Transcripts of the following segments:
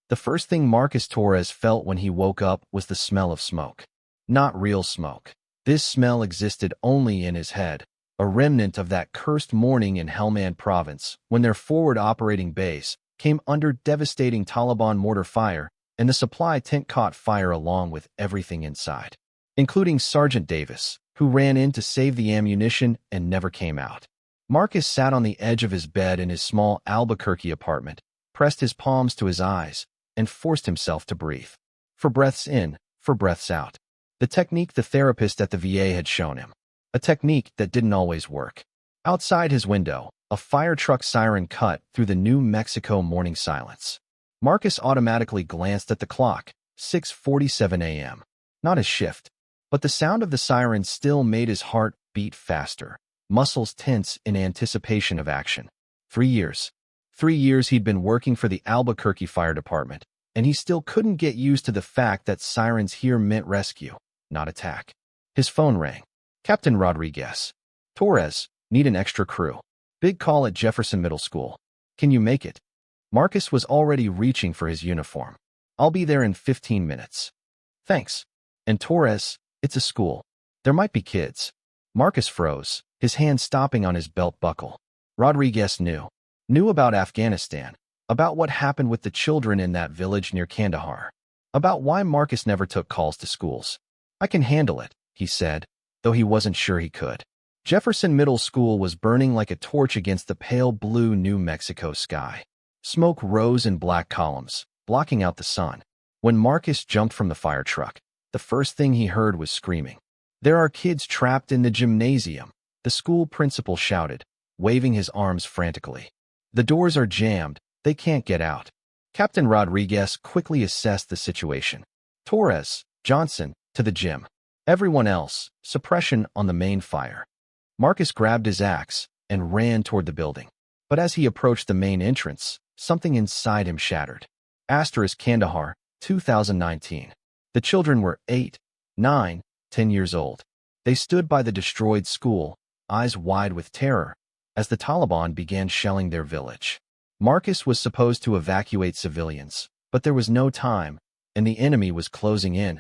The first thing Marcus Torres felt when he woke up was the smell of smoke. Not real smoke. This smell existed only in his head, a remnant of that cursed morning in Helmand province when their forward operating base came under devastating Taliban mortar fire and the supply tent caught fire along with everything inside, including Sergeant Davis, who ran in to save the ammunition and never came out. Marcus sat on the edge of his bed in his small Albuquerque apartment, pressed his palms to his eyes, and forced himself to breathe. For breaths in, for breaths out. The technique the therapist at the VA had shown him. A technique that didn't always work. Outside his window, a fire truck siren cut through the New Mexico morning silence. Marcus automatically glanced at the clock, 6:47 a.m. Not his shift, but the sound of the siren still made his heart beat faster, muscles tense in anticipation of action. 3 years. 3 years he'd been working for the Albuquerque Fire Department, and he still couldn't get used to the fact that sirens here meant rescue, not attack. His phone rang. Captain Rodriguez. Torres, need an extra crew. Big call at Jefferson Middle School. Can you make it? Marcus was already reaching for his uniform. I'll be there in 15 minutes. Thanks. And Torres, it's a school. There might be kids. Marcus froze, his hand stopping on his belt buckle. Rodriguez knew about Afghanistan, about what happened with the children in that village near Kandahar, about why Marcus never took calls to schools. I can handle it, he said, though he wasn't sure he could. Jefferson Middle School was burning like a torch against the pale blue New Mexico sky. Smoke rose in black columns, blocking out the sun. When Marcus jumped from the fire truck, the first thing he heard was screaming. There are kids trapped in the gymnasium, the school principal shouted, waving his arms frantically. The doors are jammed, they can't get out. Captain Rodriguez quickly assessed the situation. Torres, Johnson, to the gym. Everyone else, suppression on the main fire. Marcus grabbed his axe and ran toward the building. But as he approached the main entrance, something inside him shattered. Kandahar, 2019. The children were 8, 9, 10 years old. They stood by the destroyed school, eyes wide with terror, as the Taliban began shelling their village. Marcus was supposed to evacuate civilians, but there was no time, and the enemy was closing in.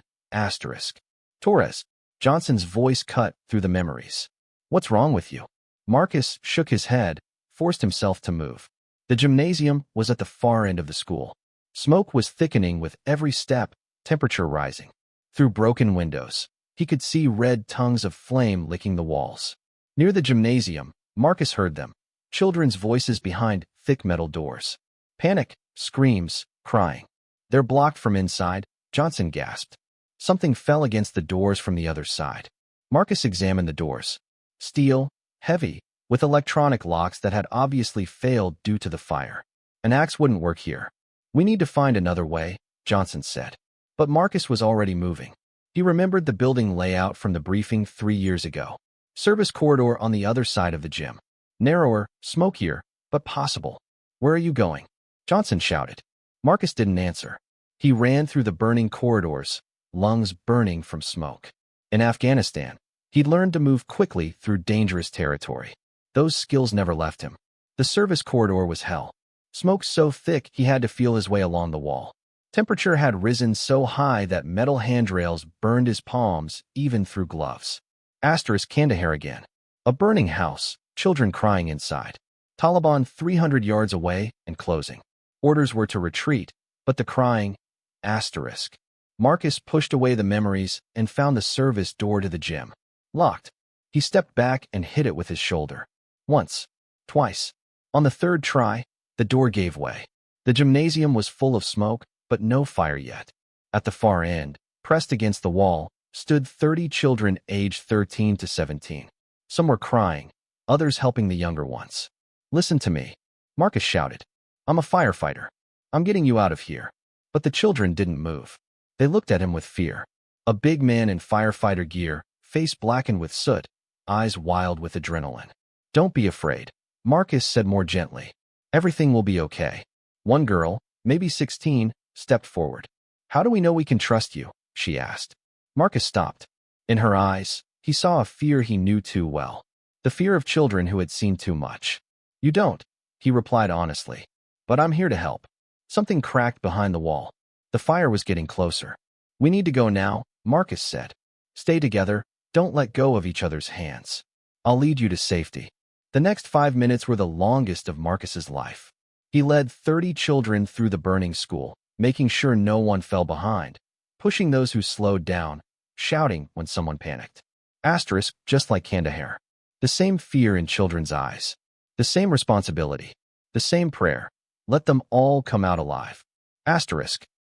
Torres. Johnson's voice cut through the memories. What's wrong with you? Marcus shook his head, forced himself to move. The gymnasium was at the far end of the school. Smoke was thickening with every step, temperature rising. Through broken windows, he could see red tongues of flame licking the walls. Near the gymnasium, Marcus heard them. Children's voices behind thick metal doors. Panic, screams, crying. They're blocked from inside, Johnson gasped. Something fell against the doors from the other side. Marcus examined the doors. Steel, heavy, with electronic locks that had obviously failed due to the fire. An axe wouldn't work here. We need to find another way, Johnson said. But Marcus was already moving. He remembered the building layout from the briefing 3 years ago. Service corridor on the other side of the gym. Narrower, smokier, but possible. Where are you going? Johnson shouted. Marcus didn't answer. He ran through the burning corridors, lungs burning from smoke. In Afghanistan, he'd learned to move quickly through dangerous territory. Those skills never left him. The service corridor was hell. Smoke so thick he had to feel his way along the wall. Temperature had risen so high that metal handrails burned his palms, even through gloves. Kandahar again. A burning house, children crying inside. Taliban 300 yards away and closing. Orders were to retreat, but the crying, Marcus pushed away the memories and found the service door to the gym. Locked. He stepped back and hit it with his shoulder. Once. Twice. On the third try, the door gave way. The gymnasium was full of smoke, but no fire yet. At the far end, pressed against the wall, stood 30 children aged 13 to 17. Some were crying, others helping the younger ones. Listen to me, Marcus shouted. I'm a firefighter. I'm getting you out of here. But the children didn't move. They looked at him with fear. A big man in firefighter gear, face blackened with soot, eyes wild with adrenaline. Don't be afraid, Marcus said more gently. Everything will be okay. One girl, maybe 16, stepped forward. How do we know we can trust you? She asked. Marcus stopped. In her eyes, he saw a fear he knew too well. The fear of children who had seen too much. You don't, he replied honestly. But I'm here to help. Something cracked behind the wall. The fire was getting closer. "We need to go now," Marcus said. "Stay together. Don't let go of each other's hands. I'll lead you to safety." The next 5 minutes were the longest of Marcus's life. He led 30 children through the burning school, making sure no one fell behind, pushing those who slowed down, shouting when someone panicked. Just like Kandahar. The same fear in children's eyes. The same responsibility. The same prayer. Let them all come out alive.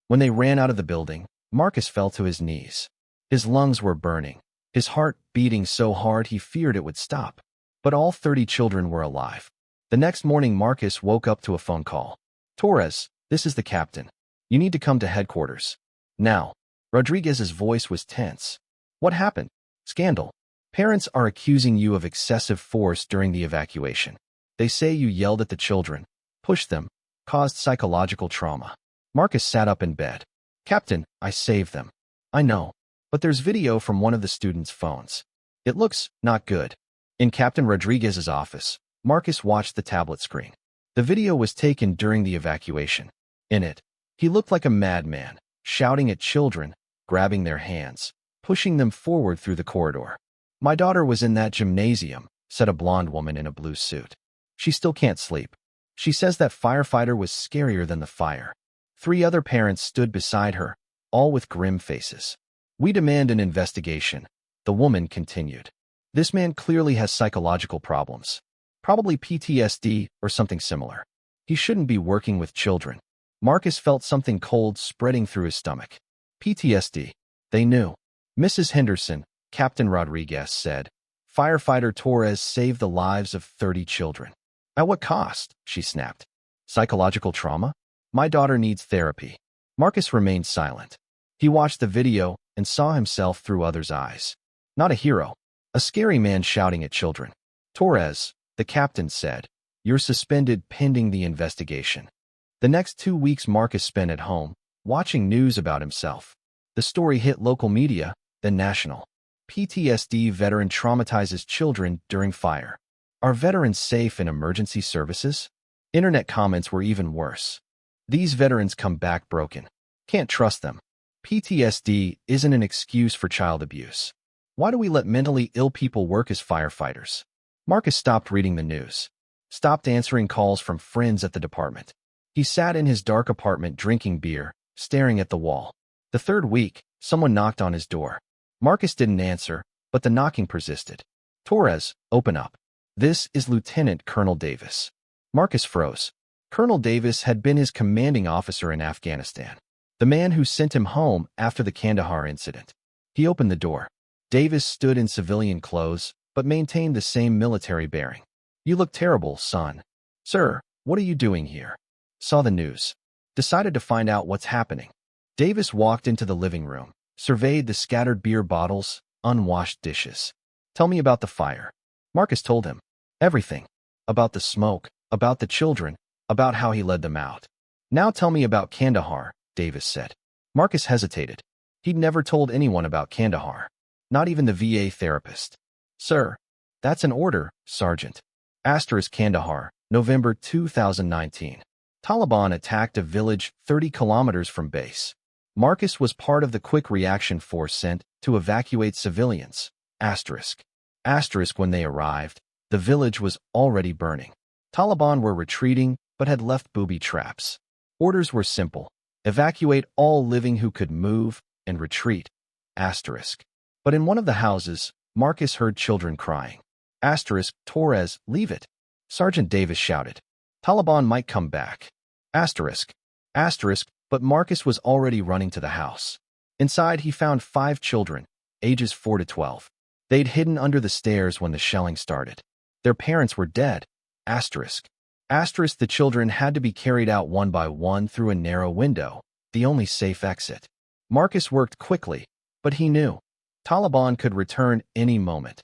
When they ran out of the building, Marcus fell to his knees. His lungs were burning, his heart beating so hard he feared it would stop. But all 30 children were alive. The next morning, Marcus woke up to a phone call. "Torres, this is the captain. You need to come to headquarters. Now." Rodriguez's voice was tense. "What happened?" "Scandal. Parents are accusing you of excessive force during the evacuation. They say you yelled at the children, pushed them, caused psychological trauma." Marcus sat up in bed. "Captain, I saved them. I know. But there's video from one of the students' phones. It looks not good." In Captain Rodriguez's office, Marcus watched the tablet screen. The video was taken during the evacuation. In it, he looked like a madman, shouting at children, grabbing their hands, pushing them forward through the corridor. "My daughter was in that gymnasium," said a blonde woman in a blue suit. "She still can't sleep. She says that firefighter was scarier than the fire." 3 other parents stood beside her, all with grim faces. "We demand an investigation," the woman continued. "This man clearly has psychological problems. Probably PTSD or something similar. He shouldn't be working with children." Marcus felt something cold spreading through his stomach. PTSD. They knew. "Mrs. Henderson," Captain Rodriguez said, "Firefighter Torres saved the lives of 30 children." "At what cost?" she snapped. "Psychological trauma? My daughter needs therapy." Marcus remained silent. He watched the video and saw himself through others' eyes. Not a hero. A scary man shouting at children. "Torres," the captain said, "you're suspended pending the investigation." The next 2 weeks Marcus spent at home, watching news about himself. The story hit local media, then national. PTSD veteran traumatizes children during fire. Are veterans safe in emergency services? Internet comments were even worse. These veterans come back broken. Can't trust them. PTSD isn't an excuse for child abuse. Why do we let mentally ill people work as firefighters? Marcus stopped reading the news, stopped answering calls from friends at the department. He sat in his dark apartment drinking beer, staring at the wall. The 3rd week, someone knocked on his door. Marcus didn't answer, but the knocking persisted. "Torres, open up. This is Lieutenant Colonel Davis." Marcus froze. Colonel Davis had been his commanding officer in Afghanistan, the man who sent him home after the Kandahar incident. He opened the door. Davis stood in civilian clothes, but maintained the same military bearing. "You look terrible, son." "Sir, what are you doing here?" "Saw the news. Decided to find out what's happening." Davis walked into the living room, surveyed the scattered beer bottles, unwashed dishes. "Tell me about the fire." Marcus told him. Everything. About the smoke, about the children, about how he led them out. "Now tell me about Kandahar," Davis said. Marcus hesitated. He'd never told anyone about Kandahar. Not even the VA therapist. "Sir, that's an order, Sergeant." Kandahar, November 2019. Taliban attacked a village 30 kilometers from base. Marcus was part of the quick reaction force sent to evacuate civilians. When they arrived, the village was already burning. Taliban were retreating but had left booby traps. Orders were simple. Evacuate all living who could move and retreat. But in one of the houses, Marcus heard children crying. "Torres, leave it!" Sergeant Davis shouted. "Taliban might come back." But Marcus was already running to the house. Inside, he found 5 children, ages 4 to 12. They'd hidden under the stairs when the shelling started. Their parents were dead. The children had to be carried out one by one through a narrow window, the only safe exit. Marcus worked quickly, but he knew Taliban could return any moment.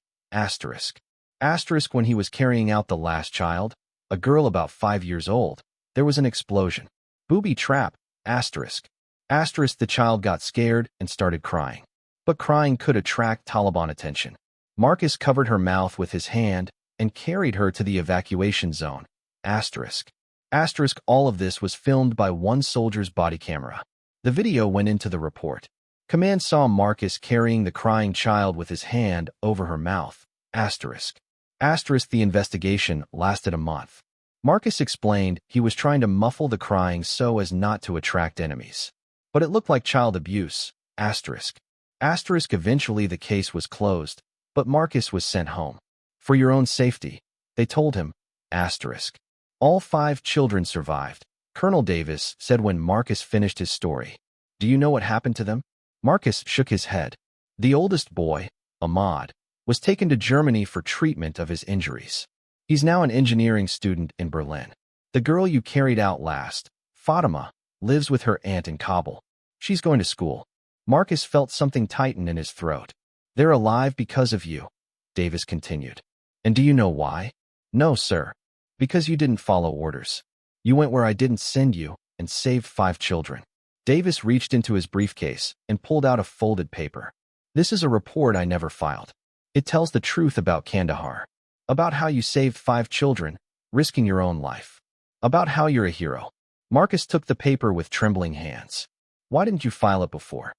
When he was carrying out the last child, a girl about 5 years old, there was an explosion. Booby trap. The child got scared and started crying. But crying could attract Taliban attention. Marcus covered her mouth with his hand and carried her to the evacuation zone. All of this was filmed by one soldier's body camera. The video went into the report. Command saw Marcus carrying the crying child with his hand over her mouth. The investigation lasted a month. Marcus explained he was trying to muffle the crying so as not to attract enemies. But it looked like child abuse. Eventually the case was closed, but Marcus was sent home. For your own safety, they told him. All 5 children survived, Colonel Davis said when Marcus finished his story. Do you know what happened to them? Marcus shook his head. The oldest boy, Ahmad, was taken to Germany for treatment of his injuries. He's now an engineering student in Berlin. The girl you carried out last, Fatima, lives with her aunt in Kabul. She's going to school. Marcus felt something tighten in his throat. They're alive because of you, Davis continued. And do you know why? No, sir. Because you didn't follow orders. You went where I didn't send you and saved 5 children. Davis reached into his briefcase and pulled out a folded paper. This is a report I never filed. It tells the truth about Kandahar. About how you saved 5 children, risking your own life. About how you're a hero. Marcus took the paper with trembling hands. Why didn't you file it before?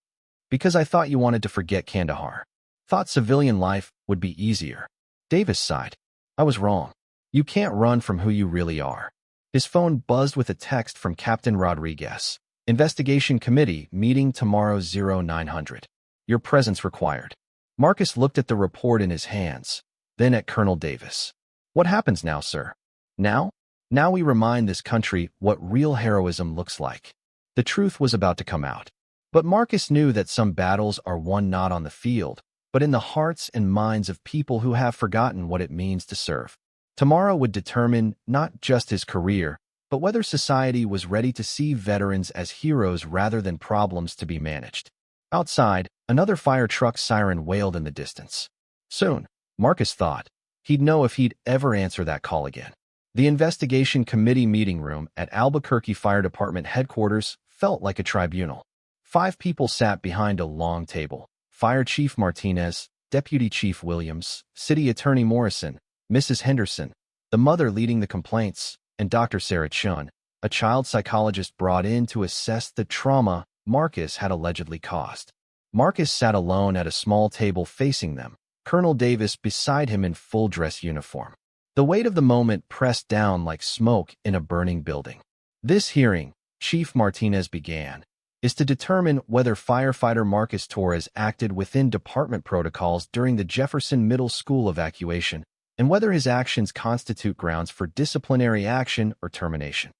Because I thought you wanted to forget Kandahar. Thought civilian life would be easier. Davis sighed. I was wrong. You can't run from who you really are. His phone buzzed with a text from Captain Rodriguez. Investigation Committee meeting tomorrow 0900. Your presence required. Marcus looked at the report in his hands, then at Colonel Davis. What happens now, sir? Now? Now we remind this country what real heroism looks like. The truth was about to come out. But Marcus knew that some battles are won not on the field, but in the hearts and minds of people who have forgotten what it means to serve. Tomorrow would determine not just his career, but whether society was ready to see veterans as heroes rather than problems to be managed. Outside, another fire truck siren wailed in the distance. Soon, Marcus thought, he'd know if he'd ever answer that call again. The investigation committee meeting room at Albuquerque Fire Department headquarters felt like a tribunal. 5 people sat behind a long table. Fire Chief Martinez, Deputy Chief Williams, City Attorney Morrison, Mrs. Henderson, the mother leading the complaints, and Dr. Sarah Chun, a child psychologist brought in to assess the trauma Marcus had allegedly caused. Marcus sat alone at a small table facing them, Colonel Davis beside him in full dress uniform. The weight of the moment pressed down like smoke in a burning building. This hearing, Chief Martinez began, is to determine whether firefighter Marcus Torres acted within department protocols during the Jefferson Middle School evacuation, and whether his actions constitute grounds for disciplinary action or termination.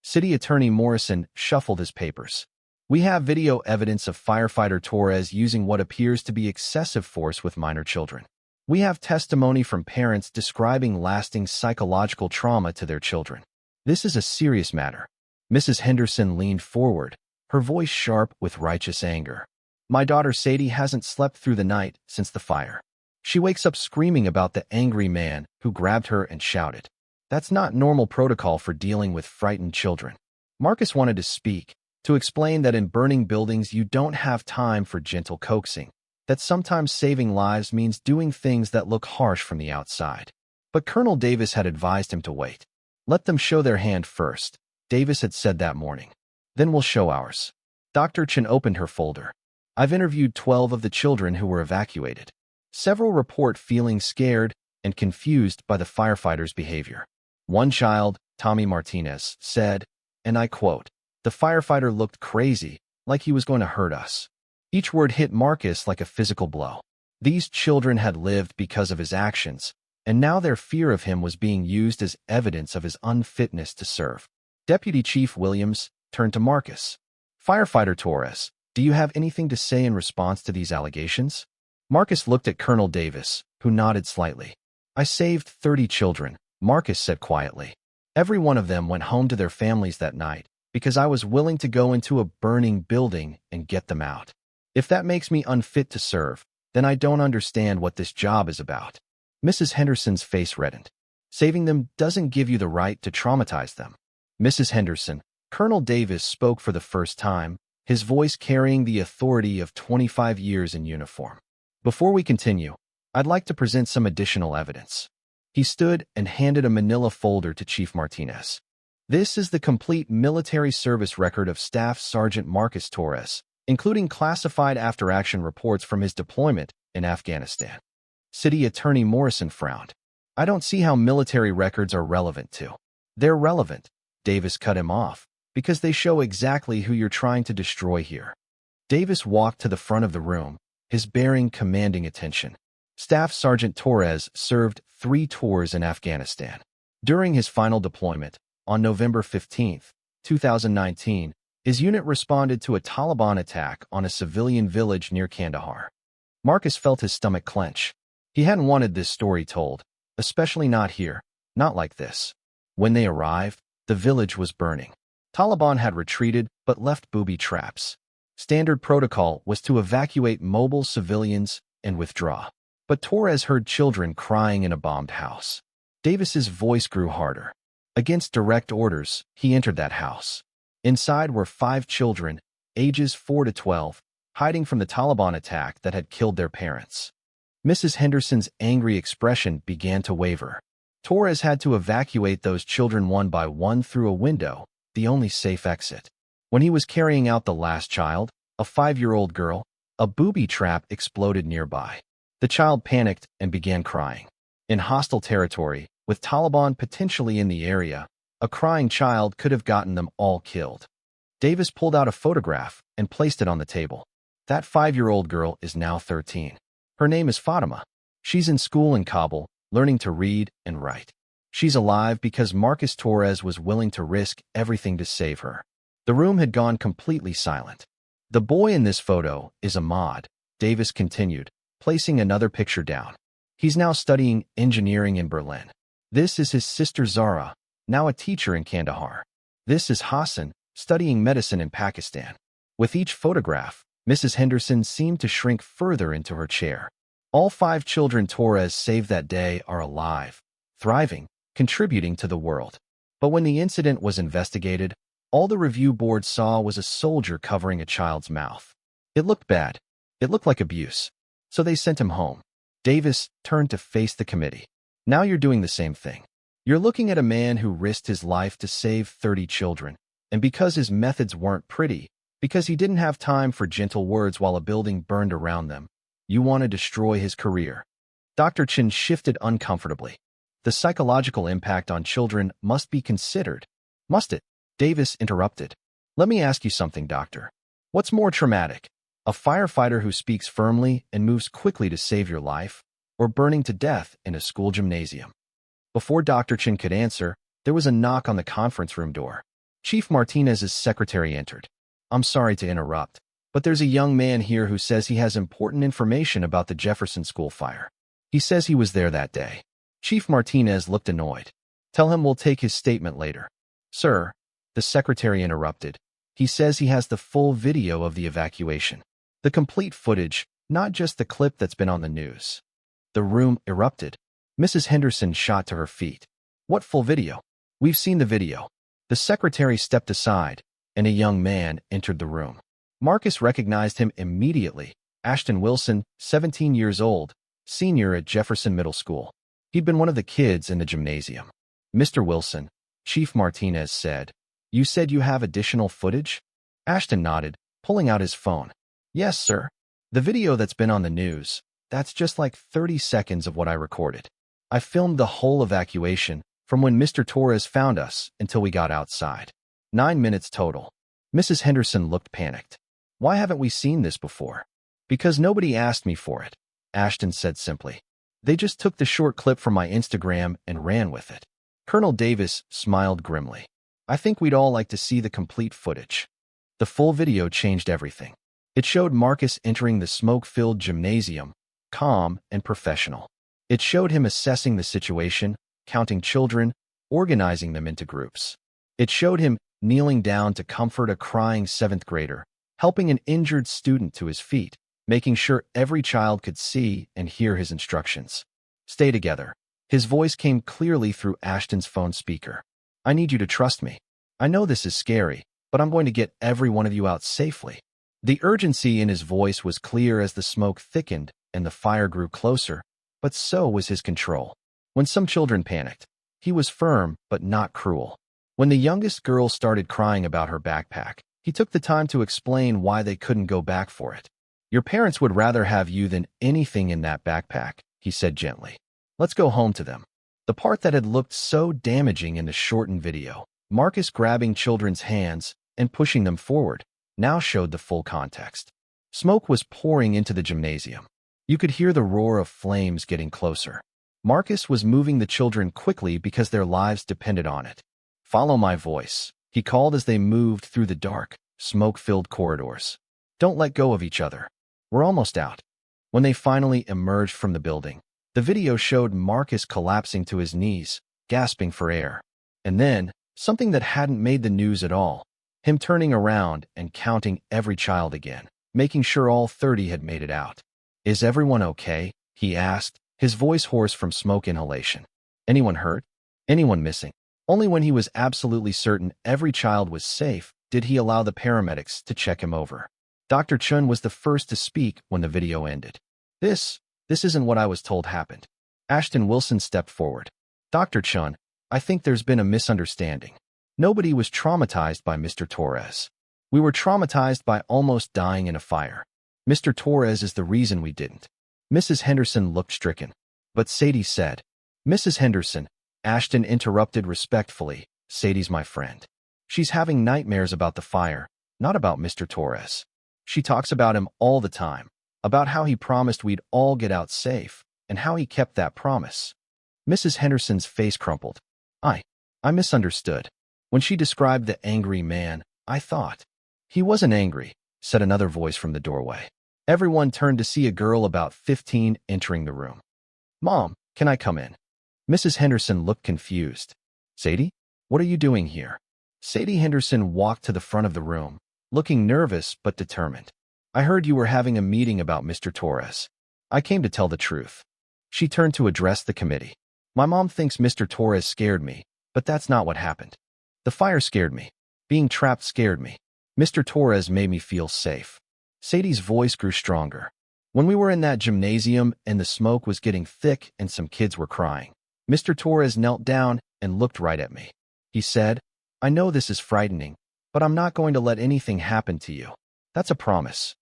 City Attorney Morrison shuffled his papers. We have video evidence of firefighter Torres using what appears to be excessive force with minor children. We have testimony from parents describing lasting psychological trauma to their children. This is a serious matter. Mrs. Henderson leaned forward, her voice sharp with righteous anger. My daughter Sadie hasn't slept through the night since the fire. She wakes up screaming about the angry man who grabbed her and shouted. That's not normal protocol for dealing with frightened children. Marcus wanted to speak, to explain that in burning buildings you don't have time for gentle coaxing, that sometimes saving lives means doing things that look harsh from the outside. But Colonel Davis had advised him to wait. Let them show their hand first, Davis had said that morning. Then we'll show ours. Dr. Chen opened her folder. I've interviewed 12 of the children who were evacuated. Several report feeling scared and confused by the firefighters' behavior. One child, Tommy Martinez, said, and I quote, the firefighter looked crazy, like he was going to hurt us. Each word hit Marcus like a physical blow. These children had lived because of his actions, and now their fear of him was being used as evidence of his unfitness to serve. Deputy Chief Williams turned to Marcus. Firefighter Torres, do you have anything to say in response to these allegations? Marcus looked at Colonel Davis, who nodded slightly. I saved 30 children, Marcus said quietly. Every one of them went home to their families that night, because I was willing to go into a burning building and get them out. If that makes me unfit to serve, then I don't understand what this job is about. Mrs. Henderson's face reddened. Saving them doesn't give you the right to traumatize them. Mrs. Henderson, Colonel Davis spoke for the first time, his voice carrying the authority of 25 years in uniform. Before we continue, I'd like to present some additional evidence. He stood and handed a manila folder to Chief Martinez. This is the complete military service record of Staff Sergeant Marcus Torres, including classified after-action reports from his deployment in Afghanistan. City Attorney Morrison frowned. I don't see how military records are relevant to. They're relevant, Davis cut him off, because they show exactly who you're trying to destroy here. Davis walked to the front of the room, his bearing commanding attention. Staff Sergeant Torres served 3 tours in Afghanistan. During his final deployment, on November 15, 2019, his unit responded to a Taliban attack on a civilian village near Kandahar. Marcus felt his stomach clench. He hadn't wanted this story told, especially not here, not like this. When they arrived, the village was burning. Taliban had retreated but left booby traps. Standard protocol was to evacuate mobile civilians and withdraw. But Torres heard children crying in a bombed house. Davis's voice grew harder. Against direct orders, he entered that house. Inside were 5 children, ages 4 to 12, hiding from the Taliban attack that had killed their parents. Mrs. Henderson's angry expression began to waver. Torres had to evacuate those children one by one through a window, the only safe exit. When he was carrying out the last child, a 5-year-old girl, a booby trap exploded nearby. The child panicked and began crying. In hostile territory, with Taliban potentially in the area, a crying child could have gotten them all killed. Davis pulled out a photograph and placed it on the table. That 5-year-old girl is now 13. Her name is Fatima. She's in school in Kabul, learning to read and write. She's alive because Marcus Torres was willing to risk everything to save her. The room had gone completely silent. The boy in this photo is Ahmad, Davis continued, placing another picture down. He's now studying engineering in Berlin. This is his sister Zara, now a teacher in Kandahar. This is Hassan, studying medicine in Pakistan. With each photograph, Mrs. Henderson seemed to shrink further into her chair. All 5 children Torres saved that day are alive, thriving, contributing to the world. But when the incident was investigated, all the review board saw was a soldier covering a child's mouth. It looked bad. It looked like abuse. So they sent him home. Davis turned to face the committee. Now you're doing the same thing. You're looking at a man who risked his life to save 30 children, and because his methods weren't pretty, because he didn't have time for gentle words while a building burned around them, you want to destroy his career. Dr. Chin shifted uncomfortably. The psychological impact on children must be considered. Must it? Davis interrupted. Let me ask you something, doctor. What's more traumatic? A firefighter who speaks firmly and moves quickly to save your life, or burning to death in a school gymnasium? Before Dr. Chin could answer, there was a knock on the conference room door. Chief Martinez's secretary entered. I'm sorry to interrupt, but there's a young man here who says he has important information about the Jefferson School fire. He says he was there that day. Chief Martinez looked annoyed. Tell him we'll take his statement later. Sir, the secretary interrupted. He says he has the full video of the evacuation. The complete footage, not just the clip that's been on the news. The room erupted. Mrs. Henderson shot to her feet. What full video? We've seen the video. The secretary stepped aside, and a young man entered the room. Marcus recognized him immediately. Ashton Wilson, 17 years old, senior at Jefferson Middle School. He'd been one of the kids in the gymnasium. Mr. Wilson, Chief Martinez said, you said you have additional footage? Ashton nodded, pulling out his phone. Yes, sir. The video that's been on the news, that's just like 30 seconds of what I recorded. I filmed the whole evacuation, from when Mr. Torres found us until we got outside. 9 minutes total. Mrs. Henderson looked panicked. Why haven't we seen this before? Because nobody asked me for it, Ashton said simply. They just took the short clip from my Instagram and ran with it. Colonel Davis smiled grimly. I think we'd all like to see the complete footage. The full video changed everything. It showed Marcus entering the smoke-filled gymnasium, calm and professional. It showed him assessing the situation, counting children, organizing them into groups. It showed him kneeling down to comfort a crying 7th grader, helping an injured student to his feet, making sure every child could see and hear his instructions. Stay together. His voice came clearly through Ashton's phone speaker. I need you to trust me. I know this is scary, but I'm going to get every one of you out safely. The urgency in his voice was clear as the smoke thickened and the fire grew closer, but so was his control. When some children panicked, he was firm but not cruel. When the youngest girl started crying about her backpack, he took the time to explain why they couldn't go back for it. Your parents would rather have you than anything in that backpack, he said gently. Let's go home to them. The part that had looked so damaging in the shortened video, Marcus grabbing children's hands and pushing them forward, now showed the full context. Smoke was pouring into the gymnasium. You could hear the roar of flames getting closer. Marcus was moving the children quickly because their lives depended on it. Follow my voice, he called as they moved through the dark, smoke-filled corridors. Don't let go of each other. We're almost out. When they finally emerged from the building, the video showed Marcus collapsing to his knees, gasping for air. And then, something that hadn't made the news at all, him turning around and counting every child again, making sure all 30 had made it out. Is everyone okay? He asked, his voice hoarse from smoke inhalation. Anyone hurt? Anyone missing? Only when he was absolutely certain every child was safe did he allow the paramedics to check him over. Dr. Chun was the first to speak when the video ended. This isn't what I was told happened. Ashton Wilson stepped forward. Dr. Chun, I think there's been a misunderstanding. Nobody was traumatized by Mr. Torres. We were traumatized by almost dying in a fire. Mr. Torres is the reason we didn't. Mrs. Henderson looked stricken. But Sadie said, Mrs. Henderson, Ashton interrupted respectfully, Sadie's my friend. She's having nightmares about the fire, not about Mr. Torres. She talks about him all the time, about how he promised we'd all get out safe, and how he kept that promise. Mrs. Henderson's face crumpled. I misunderstood. When she described the angry man, I thought. He wasn't angry, said another voice from the doorway. Everyone turned to see a girl about 15 entering the room. Mom, can I come in? Mrs. Henderson looked confused. Sadie, what are you doing here? Sadie Henderson walked to the front of the room, looking nervous but determined. I heard you were having a meeting about Mr. Torres. I came to tell the truth. She turned to address the committee. My mom thinks Mr. Torres scared me, but that's not what happened. The fire scared me. Being trapped scared me. Mr. Torres made me feel safe. Sadie's voice grew stronger. When we were in that gymnasium and the smoke was getting thick and some kids were crying, Mr. Torres knelt down and looked right at me. He said, I know this is frightening, but I'm not going to let anything happen to you. That's a promise.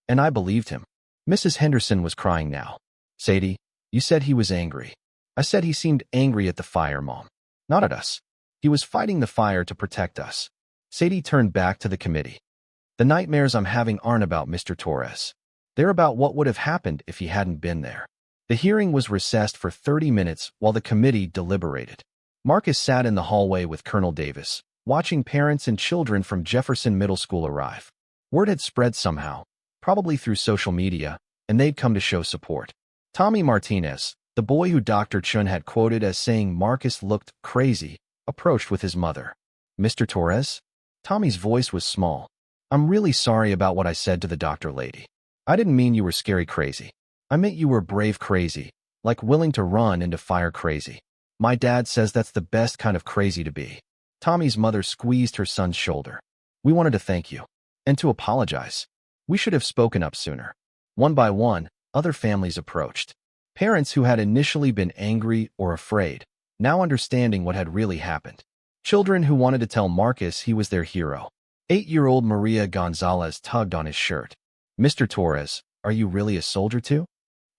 And I believed him. Mrs. Henderson was crying now. Sadie, you said he was angry. I said he seemed angry at the fire, Mom. Not at us. He was fighting the fire to protect us. Sadie turned back to the committee. The nightmares I'm having aren't about Mr. Torres. They're about what would have happened if he hadn't been there. The hearing was recessed for 30 minutes while the committee deliberated. Marcus sat in the hallway with Colonel Davis, watching parents and children from Jefferson Middle School arrive. Word had spread somehow, probably through social media, and they'd come to show support. Tommy Martinez, the boy who Dr. Chun had quoted as saying Marcus looked crazy, approached with his mother. Mr. Torres? Tommy's voice was small. I'm really sorry about what I said to the doctor lady. I didn't mean you were scary crazy. I meant you were brave crazy, like willing to run into fire crazy. My dad says that's the best kind of crazy to be. Tommy's mother squeezed her son's shoulder. We wanted to thank you. And to apologize. We should have spoken up sooner. One by one, other families approached. Parents who had initially been angry or afraid, now understanding what had really happened. Children who wanted to tell Marcus he was their hero. 8-year-old Maria Gonzalez tugged on his shirt. Mr. Torres, are you really a soldier too?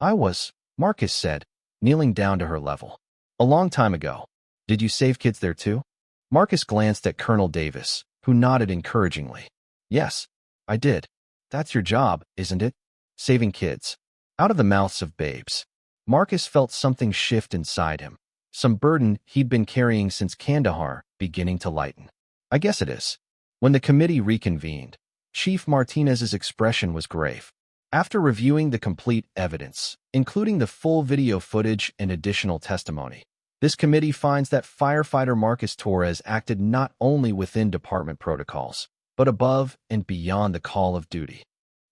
I was, Marcus said, kneeling down to her level. A long time ago. Did you save kids there too? Marcus glanced at Colonel Davis, who nodded encouragingly. Yes, I did. That's your job, isn't it? Saving kids. Out of the mouths of babes. Marcus felt something shift inside him. Some burden he'd been carrying since Kandahar beginning to lighten. I guess it is. When the committee reconvened, Chief Martinez's expression was grave. After reviewing the complete evidence, including the full video footage and additional testimony, this committee finds that firefighter Marcus Torres acted not only within department protocols, but above and beyond the call of duty.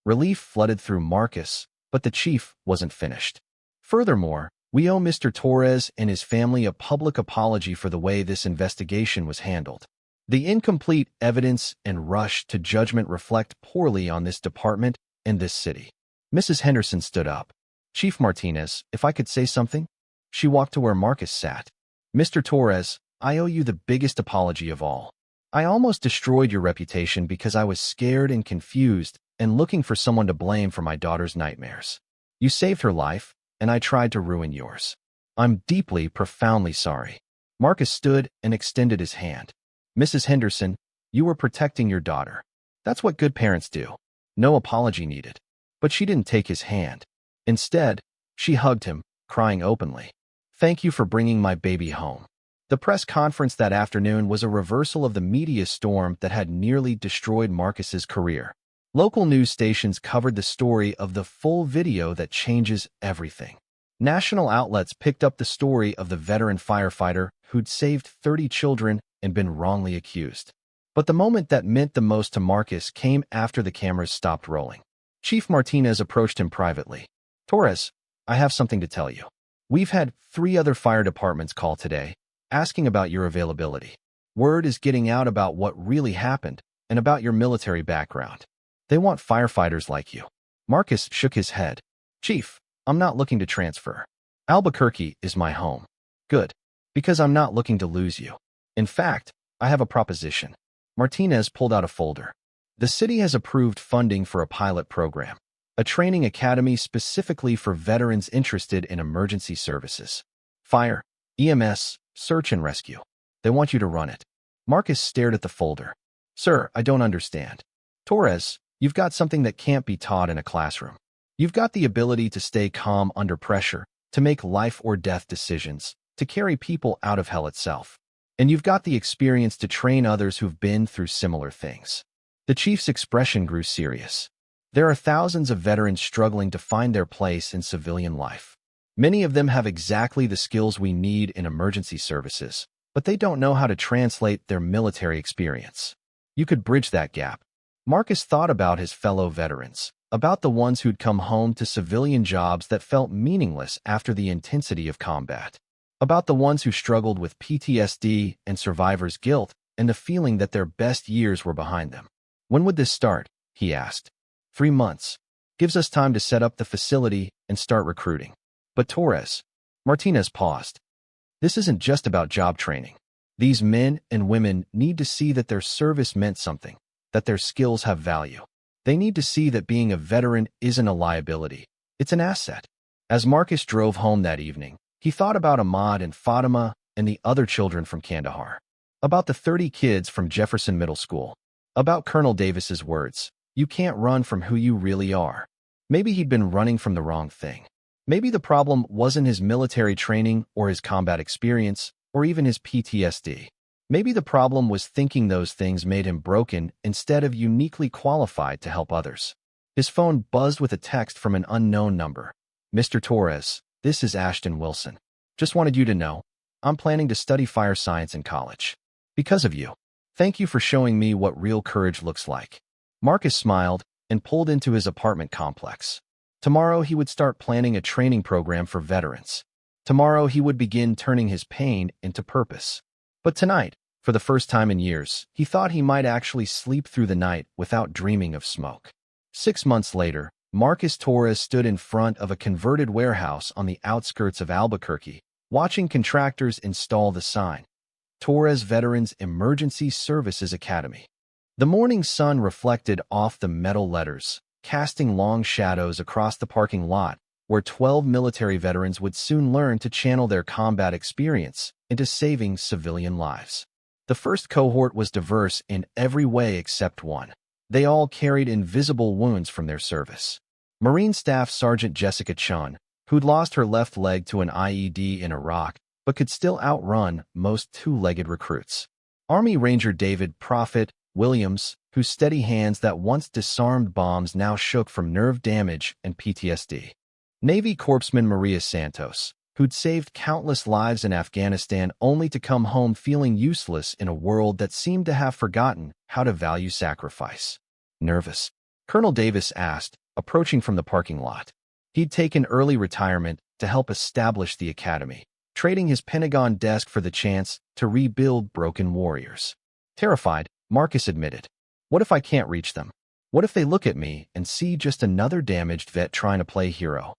Relief flooded through Marcus, but the chief wasn't finished. Furthermore, we owe Mr. Torres and his family a public apology for the way this investigation was handled. The incomplete evidence and rush to judgment reflect poorly on this department and this city. Mrs. Henderson stood up. Chief Martinez, if I could say something? She walked to where Marcus sat. Mr. Torres, I owe you the biggest apology of all. I almost destroyed your reputation because I was scared and confused and looking for someone to blame for my daughter's nightmares. You saved her life, and I tried to ruin yours. I'm deeply, profoundly sorry." Marcus stood and extended his hand. "Mrs. Henderson, you were protecting your daughter. That's what good parents do. No apology needed." But she didn't take his hand. Instead, she hugged him, crying openly. "Thank you for bringing my baby home." The press conference that afternoon was a reversal of the media storm that had nearly destroyed Marcus's career. Local news stations covered the story of the full video that changes everything. National outlets picked up the story of the veteran firefighter who'd saved 30 children and been wrongly accused. But the moment that meant the most to Marcus came after the cameras stopped rolling. Chief Martinez approached him privately. "Torres, I have something to tell you. We've had 3 other fire departments call today, asking about your availability. Word is getting out about what really happened and about your military background. They want firefighters like you." Marcus shook his head. "Chief, I'm not looking to transfer. Albuquerque is my home." "Good, because I'm not looking to lose you. In fact, I have a proposition." Martinez pulled out a folder. "The city has approved funding for a pilot program, a training academy specifically for veterans interested in emergency services. Fire, EMS, search and rescue. They want you to run it." Marcus stared at the folder. "Sir, I don't understand." "Torres, you've got something that can't be taught in a classroom. You've got the ability to stay calm under pressure, to make life or death decisions, to carry people out of hell itself. And you've got the experience to train others who've been through similar things." The chief's expression grew serious. "There are thousands of veterans struggling to find their place in civilian life. Many of them have exactly the skills we need in emergency services, but they don't know how to translate their military experience. You could bridge that gap." Marcus thought about his fellow veterans, about the ones who'd come home to civilian jobs that felt meaningless after the intensity of combat, about the ones who struggled with PTSD and survivor's guilt and the feeling that their best years were behind them. "When would this start?" he asked. 3 months. Gives us time to set up the facility and start recruiting." "But Torres," Martinez paused. "This isn't just about job training. These men and women need to see that their service meant something, that their skills have value. They need to see that being a veteran isn't a liability, it's an asset." As Marcus drove home that evening, he thought about Ahmad and Fatima and the other children from Kandahar, about the 30 kids from Jefferson Middle School, about Colonel Davis's words, "You can't run from who you really are." Maybe he'd been running from the wrong thing. Maybe the problem wasn't his military training or his combat experience or even his PTSD. Maybe the problem was thinking those things made him broken instead of uniquely qualified to help others. His phone buzzed with a text from an unknown number. "Mr. Torres, this is Ashton Wilson. Just wanted you to know, I'm planning to study fire science in college. Because of you. Thank you for showing me what real courage looks like." Marcus smiled and pulled into his apartment complex. Tomorrow he would start planning a training program for veterans. Tomorrow he would begin turning his pain into purpose. But tonight, for the first time in years, he thought he might actually sleep through the night without dreaming of smoke. 6 months later, Marcus Torres stood in front of a converted warehouse on the outskirts of Albuquerque, watching contractors install the sign, "Torres Veterans Emergency Services Academy." The morning sun reflected off the metal letters, casting long shadows across the parking lot, where 12 military veterans would soon learn to channel their combat experience into saving civilian lives. The first cohort was diverse in every way except one. They all carried invisible wounds from their service. Marine Staff Sergeant Jessica Chun, who'd lost her left leg to an IED in Iraq, but could still outrun most two-legged recruits. Army Ranger David Prophet Williams, whose steady hands that once disarmed bombs now shook from nerve damage and PTSD. Navy Corpsman Maria Santos, who'd saved countless lives in Afghanistan only to come home feeling useless in a world that seemed to have forgotten how to value sacrifice. "Nervous?" Colonel Davis asked, approaching from the parking lot. He'd taken early retirement to help establish the academy, trading his Pentagon desk for the chance to rebuild broken warriors. Terrified, Marcus admitted. "What if I can't reach them? What if they look at me and see just another damaged vet trying to play hero?"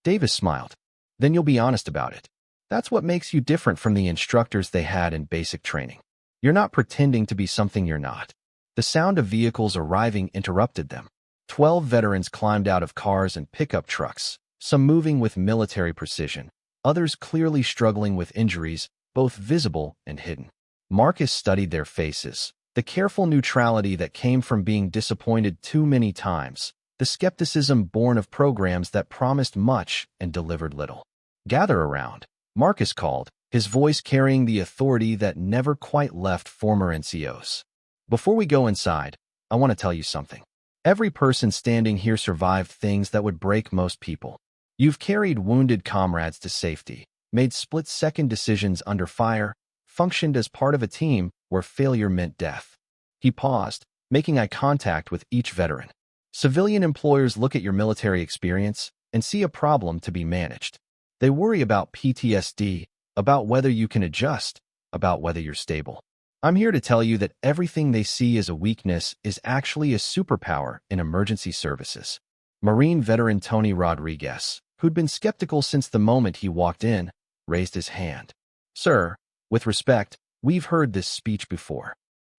Davis smiled. "Then you'll be honest about it. That's what makes you different from the instructors they had in basic training. You're not pretending to be something you're not. The sound of vehicles arriving interrupted them. 12 veterans climbed out of cars and pickup trucks, some moving with military precision, others clearly struggling with injuries, both visible and hidden. Marcus studied their faces, the careful neutrality that came from being disappointed too many times, the skepticism born of programs that promised much and delivered little. "Gather around," Marcus called, his voice carrying the authority that never quite left former NCOs. "Before we go inside, I want to tell you something. Every person standing here survived things that would break most people. You've carried wounded comrades to safety, made split-second decisions under fire, functioned as part of a team where failure meant death." He paused, making eye contact with each veteran. "Civilian employers look at your military experience and see a problem to be managed. They worry about PTSD, about whether you can adjust, about whether you're stable. I'm here to tell you that everything they see as a weakness is actually a superpower in emergency services." Marine veteran Tony Rodriguez, who'd been skeptical since the moment he walked in, raised his hand. "Sir, with respect, we've heard this speech before.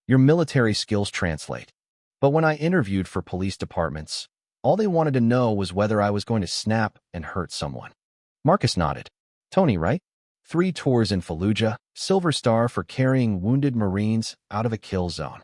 Your military skills translate. But when I interviewed for police departments, all they wanted to know was whether I was going to snap and hurt someone." Marcus nodded. "Tony, right? 3 tours in Fallujah, Silver Star for carrying wounded Marines out of a kill zone."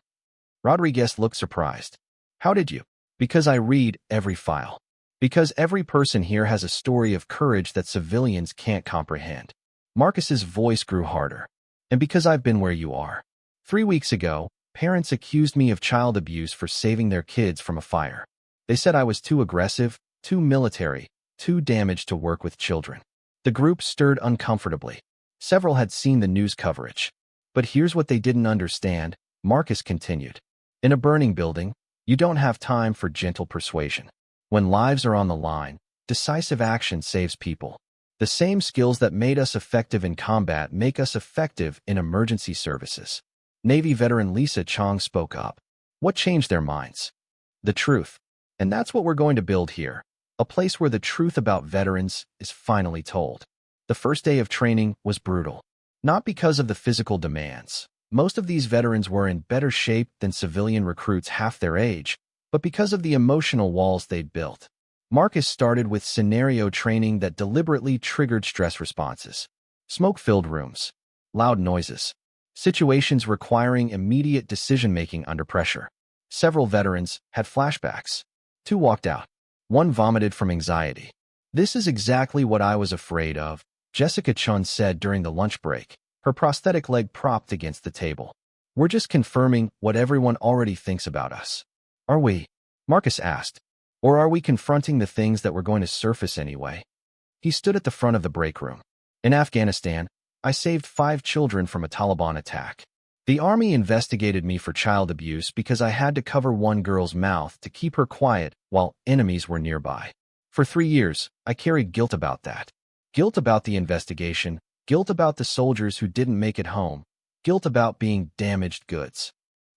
Rodriguez looked surprised. "How did you?" "Because I read every file. Because every person here has a story of courage that civilians can't comprehend." Marcus's voice grew harder. "And because I've been where you are. 3 weeks ago, parents accused me of child abuse for saving their kids from a fire. They said I was too aggressive, too military, too damaged to work with children." The group stirred uncomfortably. Several had seen the news coverage. "But here's what they didn't understand," Marcus continued. "In a burning building, you don't have time for gentle persuasion. When lives are on the line, decisive action saves people. The same skills that made us effective in combat make us effective in emergency services." Navy veteran Lisa Chong spoke up. "What changed their minds?" "The truth. And that's what we're going to build here. A place where the truth about veterans is finally told." The first day of training was brutal. Not because of the physical demands. Most of these veterans were in better shape than civilian recruits half their age, but because of the emotional walls they'd built. Marcus started with scenario training that deliberately triggered stress responses. Smoke-filled rooms, loud noises, situations requiring immediate decision-making under pressure. Several veterans had flashbacks. 2 walked out. 1 vomited from anxiety. "This is exactly what I was afraid of," Jessica Chun said during the lunch break, her prosthetic leg propped against the table. "We're just confirming what everyone already thinks about us." "Are we?" Marcus asked. "Or are we confronting the things that were going to surface anyway?" He stood at the front of the break room. "In Afghanistan, I saved 5 children from a Taliban attack. The army investigated me for child abuse because I had to cover one girl's mouth to keep her quiet while enemies were nearby. For 3 years, I carried guilt about that. Guilt about the investigation, guilt about the soldiers who didn't make it home, guilt about being damaged goods."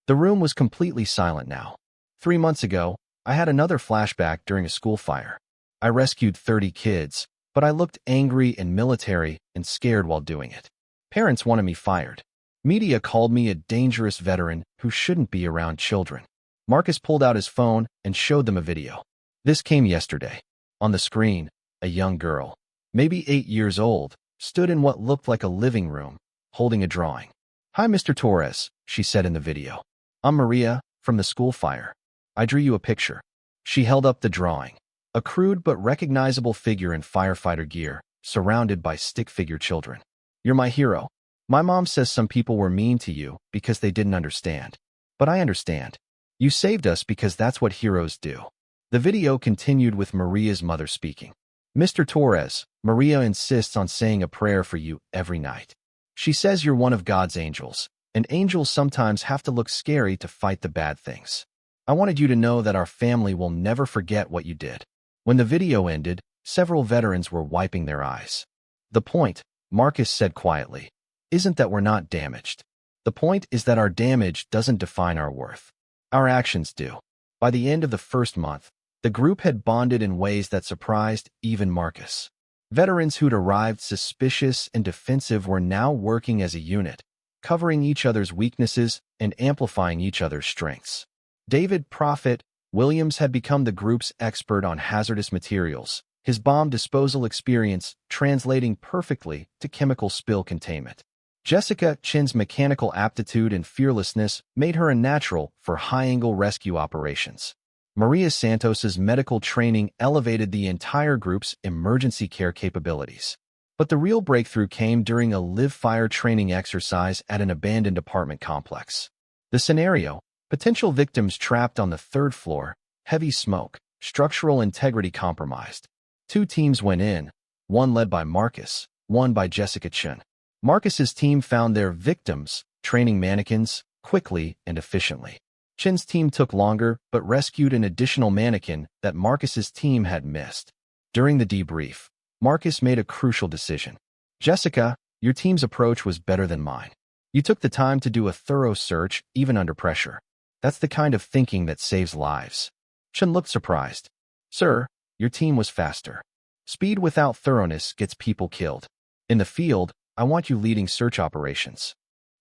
The room was completely silent now. 3 months ago, I had another flashback during a school fire. I rescued 30 kids, but I looked angry and military and scared while doing it. Parents wanted me fired. Media called me a dangerous veteran who shouldn't be around children. Marcus pulled out his phone and showed them a video. This came yesterday. On the screen, a young girl, maybe 8 years old, stood in what looked like a living room, holding a drawing. "Hi, Mr. Torres," she said in the video. "I'm Maria, from the school fire. I drew you a picture." She held up the drawing, a crude but recognizable figure in firefighter gear, surrounded by stick-figure children. "You're my hero. My mom says some people were mean to you because they didn't understand. But I understand. You saved us because that's what heroes do." The video continued with Maria's mother speaking. "Mr. Torres, Maria insists on saying a prayer for you every night. She says you're one of God's angels, and angels sometimes have to look scary to fight the bad things. I wanted you to know that our family will never forget what you did." When the video ended, several veterans were wiping their eyes. "The point," Marcus said quietly, "isn't that we're not damaged. The point is that our damage doesn't define our worth. Our actions do." By the end of the first month, the group had bonded in ways that surprised even Marcus. Veterans who'd arrived suspicious and defensive were now working as a unit, covering each other's weaknesses and amplifying each other's strengths. David Prophet Williams had become the group's expert on hazardous materials, his bomb disposal experience translating perfectly to chemical spill containment. Jessica Chin's mechanical aptitude and fearlessness made her a natural for high-angle rescue operations. Maria Santos's medical training elevated the entire group's emergency care capabilities. But the real breakthrough came during a live-fire training exercise at an abandoned apartment complex. The scenario: potential victims trapped on the third floor, heavy smoke, structural integrity compromised. 2 teams went in, one led by Marcus, one by Jessica Chin. Marcus's team found their victims, training mannequins, quickly and efficiently. Chin's team took longer but rescued an additional mannequin that Marcus's team had missed. During the debrief, Marcus made a crucial decision. Jessica, your team's approach was better than mine. You took the time to do a thorough search, even under pressure. That's the kind of thinking that saves lives. Chin looked surprised. Sir, your team was faster. Speed without thoroughness gets people killed. In the field, I want you leading search operations.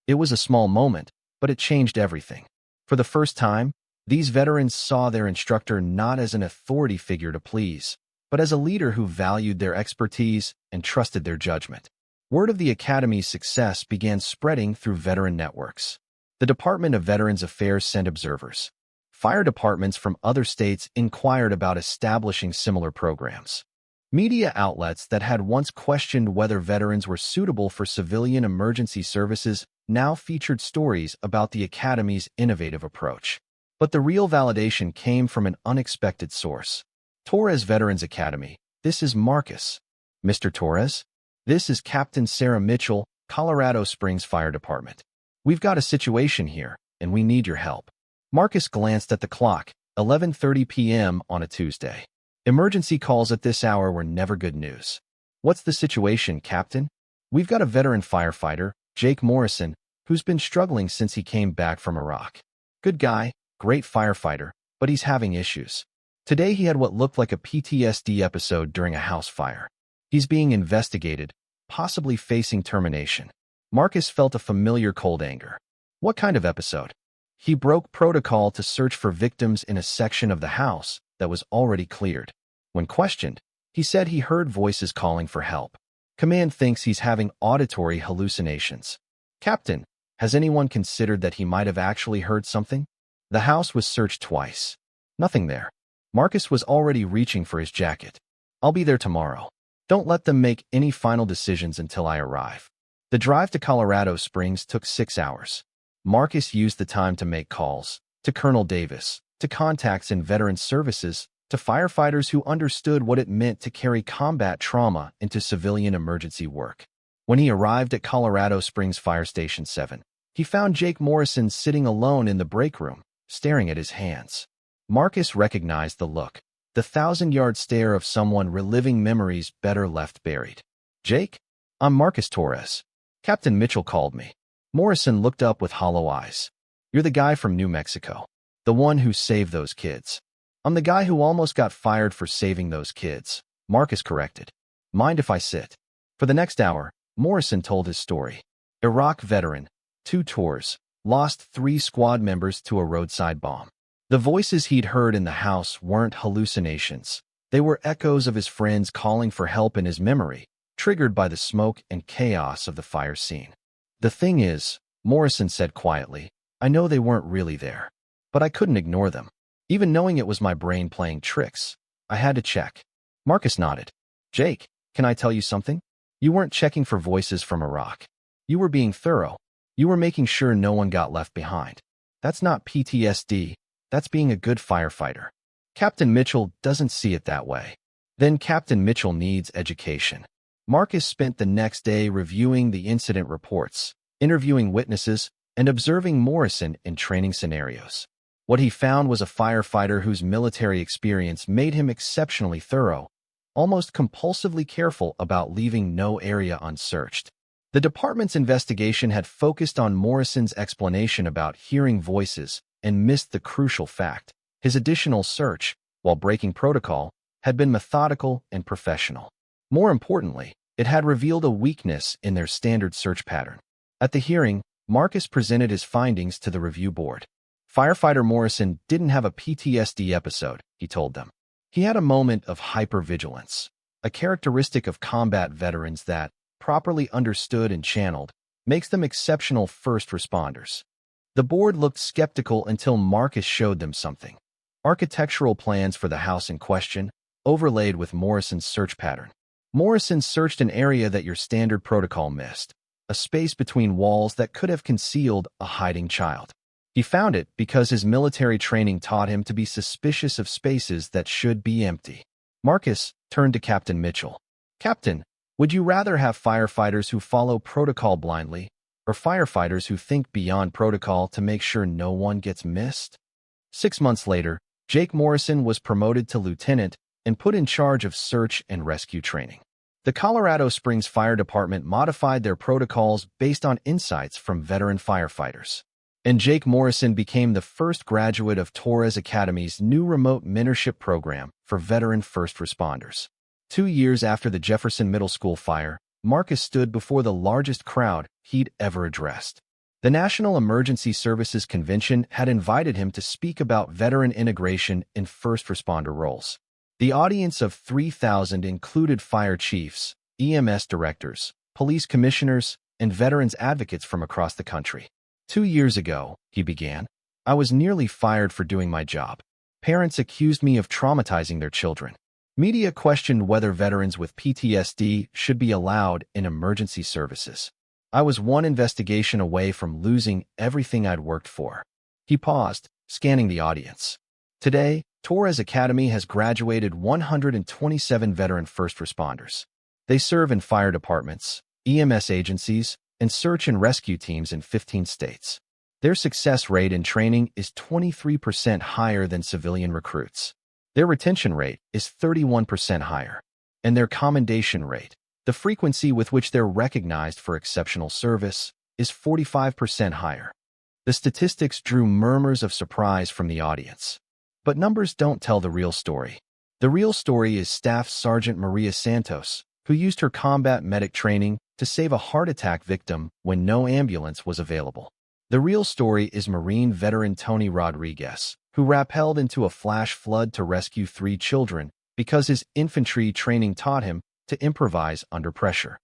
It was a small moment, but it changed everything. For the first time, these veterans saw their instructor not as an authority figure to please, but as a leader who valued their expertise and trusted their judgment. Word of the Academy's success began spreading through veteran networks. The Department of Veterans Affairs sent observers. Fire departments from other states inquired about establishing similar programs. Media outlets that had once questioned whether veterans were suitable for civilian emergency services now featured stories about the Academy's innovative approach. But the real validation came from an unexpected source. Torres Veterans Academy. This is Marcus. Mr. Torres? This is Captain Sarah Mitchell, Colorado Springs Fire Department. We've got a situation here, and we need your help. Marcus glanced at the clock, 11:30 p.m. on a Tuesday. Emergency calls at this hour were never good news. What's the situation, Captain? We've got a veteran firefighter, Jake Morrison, who's been struggling since he came back from Iraq. Good guy, great firefighter, but he's having issues. Today he had what looked like a PTSD episode during a house fire. He's being investigated, possibly facing termination. Marcus felt a familiar cold anger. What kind of episode? He broke protocol to search for victims in a section of the house that was already cleared. When questioned, he said he heard voices calling for help. Command thinks he's having auditory hallucinations. Captain, has anyone considered that he might have actually heard something? The house was searched twice. Nothing there. Marcus was already reaching for his jacket. I'll be there tomorrow. Don't let them make any final decisions until I arrive. The drive to Colorado Springs took 6 hours. Marcus used the time to make calls to Colonel Davis, to contacts in veteran services, to firefighters who understood what it meant to carry combat trauma into civilian emergency work. When he arrived at Colorado Springs Fire Station 7, he found Jake Morrison sitting alone in the break room, staring at his hands. Marcus recognized the look, the 1,000-yard stare of someone reliving memories better left buried. Jake? I'm Marcus Torres. Captain Mitchell called me. Morrison looked up with hollow eyes. You're the guy from New Mexico. The one who saved those kids. I'm the guy who almost got fired for saving those kids, Marcus corrected. Mind if I sit? For the next hour, Morrison told his story. Iraq veteran, 2 tours, lost 3 squad members to a roadside bomb. The voices he'd heard in the house weren't hallucinations. They were echoes of his friends calling for help in his memory, triggered by the smoke and chaos of the fire scene. The thing is, Morrison said quietly, I know they weren't really there. But I couldn't ignore them. Even knowing it was my brain playing tricks, I had to check. Marcus nodded. Jake, can I tell you something? You weren't checking for voices from Iraq. You were being thorough. You were making sure no one got left behind. That's not PTSD. That's being a good firefighter. Captain Mitchell doesn't see it that way. Then Captain Mitchell needs education. Marcus spent the next day reviewing the incident reports, interviewing witnesses, and observing Morrison in training scenarios. What he found was a firefighter whose military experience made him exceptionally thorough, almost compulsively careful about leaving no area unsearched. The department's investigation had focused on Morrison's explanation about hearing voices and missed the crucial fact. His additional search, while breaking protocol, had been methodical and professional. More importantly, it had revealed a weakness in their standard search pattern. At the hearing, Marcus presented his findings to the review board. Firefighter Morrison didn't have a PTSD episode, he told them. He had a moment of hypervigilance, a characteristic of combat veterans that, properly understood and channeled, makes them exceptional first responders. The board looked skeptical until Marcus showed them something. Architectural plans for the house in question, overlaid with Morrison's search pattern. Morrison searched an area that your standard protocol missed, a space between walls that could have concealed a hiding child. He found it because his military training taught him to be suspicious of spaces that should be empty. Marcus turned to Captain Mitchell. Captain, would you rather have firefighters who follow protocol blindly, or firefighters who think beyond protocol to make sure no one gets missed? 6 months later, Jake Morrison was promoted to lieutenant and put in charge of search and rescue training. The Colorado Springs Fire Department modified their protocols based on insights from veteran firefighters. And Jake Morrison became the first graduate of Torres Academy's new remote mentorship program for veteran first responders. 2 years after the Jefferson Middle School fire, Marcus stood before the largest crowd he'd ever addressed. The National Emergency Services Convention had invited him to speak about veteran integration in first responder roles. The audience of 3,000 included fire chiefs, EMS directors, police commissioners, and veterans advocates from across the country. 2 years ago, he began, I was nearly fired for doing my job. Parents accused me of traumatizing their children. Media questioned whether veterans with PTSD should be allowed in emergency services. I was one investigation away from losing everything I'd worked for. He paused, scanning the audience. Today, Torres Academy has graduated 127 veteran first responders. They serve in fire departments, EMS agencies, and search and rescue teams in 15 states. Their success rate in training is 23% higher than civilian recruits. Their retention rate is 31% higher. And their commendation rate, the frequency with which they're recognized for exceptional service, is 45% higher. The statistics drew murmurs of surprise from the audience. But numbers don't tell the real story. The real story is Staff Sergeant Maria Santos, who used her combat medic training to save a heart attack victim when no ambulance was available. The real story is Marine veteran Tony Rodriguez, who rappelled into a flash flood to rescue 3 children because his infantry training taught him to improvise under pressure.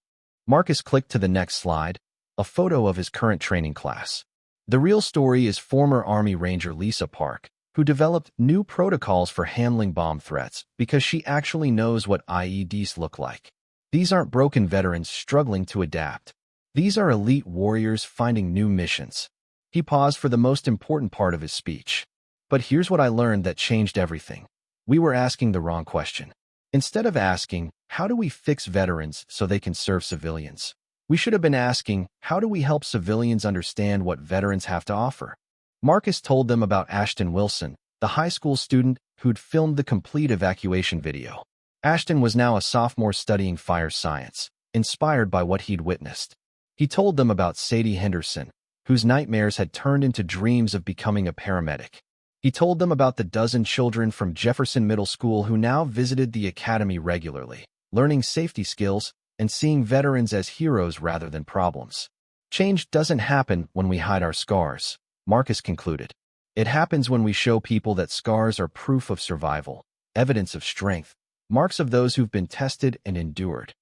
Marcus clicked to the next slide, a photo of his current training class. The real story is former Army Ranger Lisa Park, who developed new protocols for handling bomb threats because she actually knows what IEDs look like. These aren't broken veterans struggling to adapt. These are elite warriors finding new missions. He paused for the most important part of his speech. But here's what I learned that changed everything. We were asking the wrong question. Instead of asking, how do we fix veterans so they can serve civilians? We should have been asking, how do we help civilians understand what veterans have to offer? Marcus told them about Ashton Wilson, the high school student who'd filmed the complete evacuation video. Ashton was now a sophomore studying fire science, inspired by what he'd witnessed. He told them about Sadie Henderson, whose nightmares had turned into dreams of becoming a paramedic. He told them about the dozen children from Jefferson Middle School who now visited the academy regularly, learning safety skills and seeing veterans as heroes rather than problems. Change doesn't happen when we hide our scars, Marcus concluded. It happens when we show people that scars are proof of survival, evidence of strength, marks of those who've been tested and endured.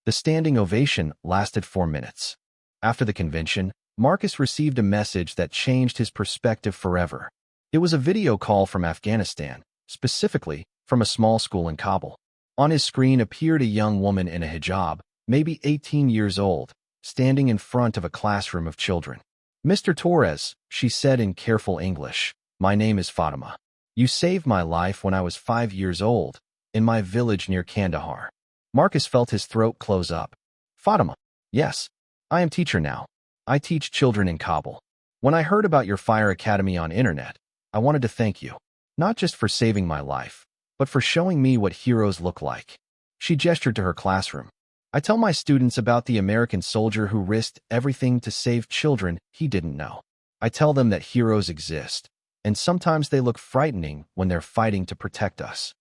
The standing ovation lasted 4 minutes. After the convention, Marcus received a message that changed his perspective forever. It was a video call from Afghanistan, specifically from a small school in Kabul. On his screen appeared a young woman in a hijab, maybe 18 years old, standing in front of a classroom of children. Mr. Torres, she said in careful English, my name is Fatima. You saved my life when I was 5 years old, in my village near Kandahar. Marcus felt his throat close up. Fatima, yes, I am teacher now. I teach children in Kabul. When I heard about your fire academy on internet, I wanted to thank you, not just for saving my life, but for showing me what heroes look like. She gestured to her classroom. I tell my students about the American soldier who risked everything to save children he didn't know. I tell them that heroes exist, and sometimes they look frightening when they're fighting to protect us.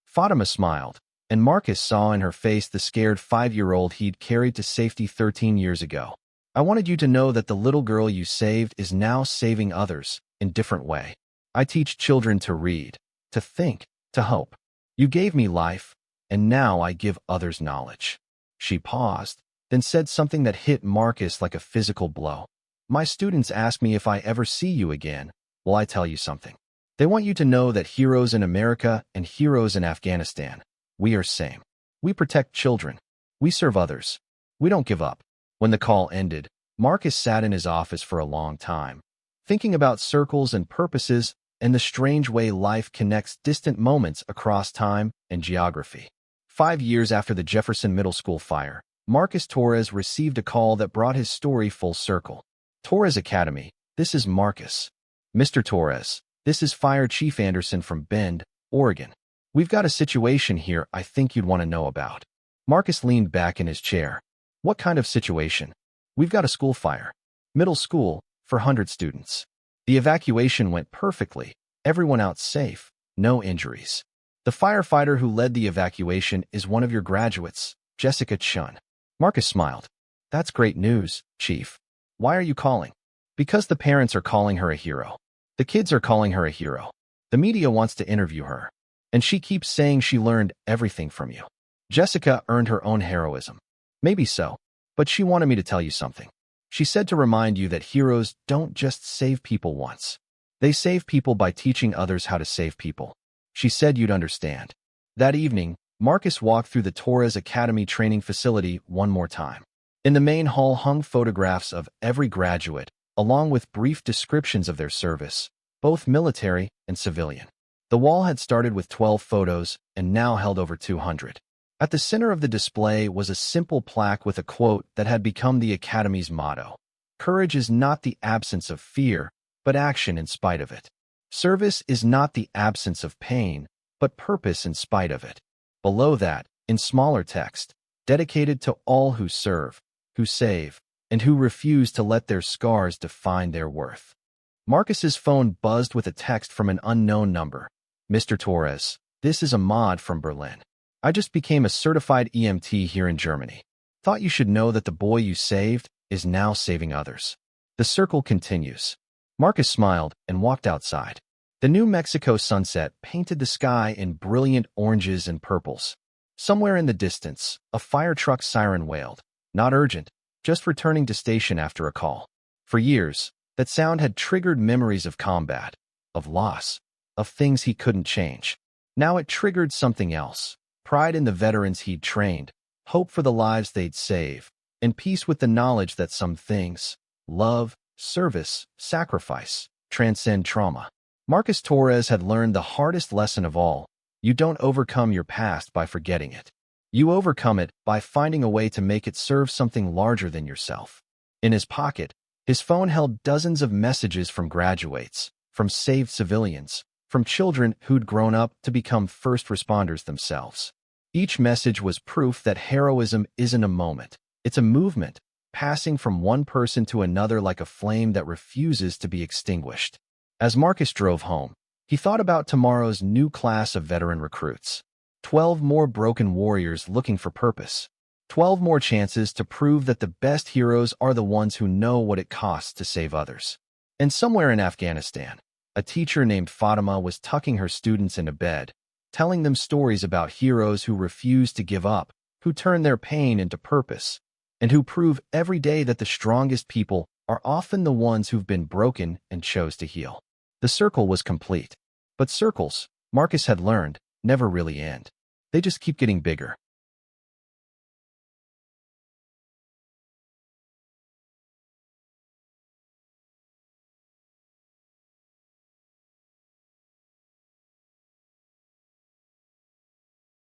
Fatima smiled, and Marcus saw in her face the scared 5-year-old he'd carried to safety 13 years ago. I wanted you to know that the little girl you saved is now saving others in a different way. I teach children to read, to think, to hope. You gave me life, and now I give others knowledge. She paused, then said something that hit Marcus like a physical blow. My students ask me if I ever see you again. Well, I tell you something. They want you to know that heroes in America and heroes in Afghanistan, we are same. We protect children. We serve others. We don't give up. When the call ended, Marcus sat in his office for a long time, thinking about circles and purposes and the strange way life connects distant moments across time and geography. 5 years after the Jefferson Middle School fire, Marcus Torres received a call that brought his story full circle. Torres Academy, this is Marcus. Mr. Torres, this is Fire Chief Anderson from Bend, Oregon. We've got a situation here I think you'd want to know about. Marcus leaned back in his chair. What kind of situation? We've got a school fire. Middle school, for 100 students. The evacuation went perfectly. Everyone out safe. No injuries. The firefighter who led the evacuation is one of your graduates, Jessica Chun. Marcus smiled. That's great news, Chief. Why are you calling? Because the parents are calling her a hero. The kids are calling her a hero. The media wants to interview her. And she keeps saying she learned everything from you. Jessica earned her own heroism. Maybe so, but she wanted me to tell you something. She said to remind you that heroes don't just save people once. They save people by teaching others how to save people. She said you'd understand. That evening, Marcus walked through the Torres Academy training facility one more time. In the main hall hung photographs of every graduate, along with brief descriptions of their service, both military and civilian. The wall had started with 12 photos and now held over 200. At the center of the display was a simple plaque with a quote that had become the Academy's motto. Courage is not the absence of fear, but action in spite of it. Service is not the absence of pain, but purpose in spite of it. Below that, in smaller text, dedicated to all who serve, who save, and who refuse to let their scars define their worth. Marcus's phone buzzed with a text from an unknown number. Mr. Torres, this is Ahmad from Berlin. I just became a certified EMT here in Germany. Thought you should know that the boy you saved is now saving others. The circle continues. Marcus smiled and walked outside. The New Mexico sunset painted the sky in brilliant oranges and purples. Somewhere in the distance, a fire truck siren wailed. Not urgent, just returning to station after a call. For years, that sound had triggered memories of combat, of loss, of things he couldn't change. Now it triggered something else. Pride in the veterans he'd trained, hope for the lives they'd save, and peace with the knowledge that some things, love, service, sacrifice, transcend trauma. Marcus Torres had learned the hardest lesson of all. You don't overcome your past by forgetting it. You overcome it by finding a way to make it serve something larger than yourself. In his pocket, his phone held dozens of messages from graduates, from saved civilians, from children who'd grown up to become first responders themselves. Each message was proof that heroism isn't a moment. It's a movement, passing from one person to another like a flame that refuses to be extinguished. As Marcus drove home, he thought about tomorrow's new class of veteran recruits. 12 more broken warriors looking for purpose. 12 more chances to prove that the best heroes are the ones who know what it costs to save others. And somewhere in Afghanistan, a teacher named Fatima was tucking her students into bed, telling them stories about heroes who refuse to give up, who turn their pain into purpose, and who prove every day that the strongest people are often the ones who've been broken and chose to heal. The circle was complete. But circles, Marcus had learned, never really end. They just keep getting bigger.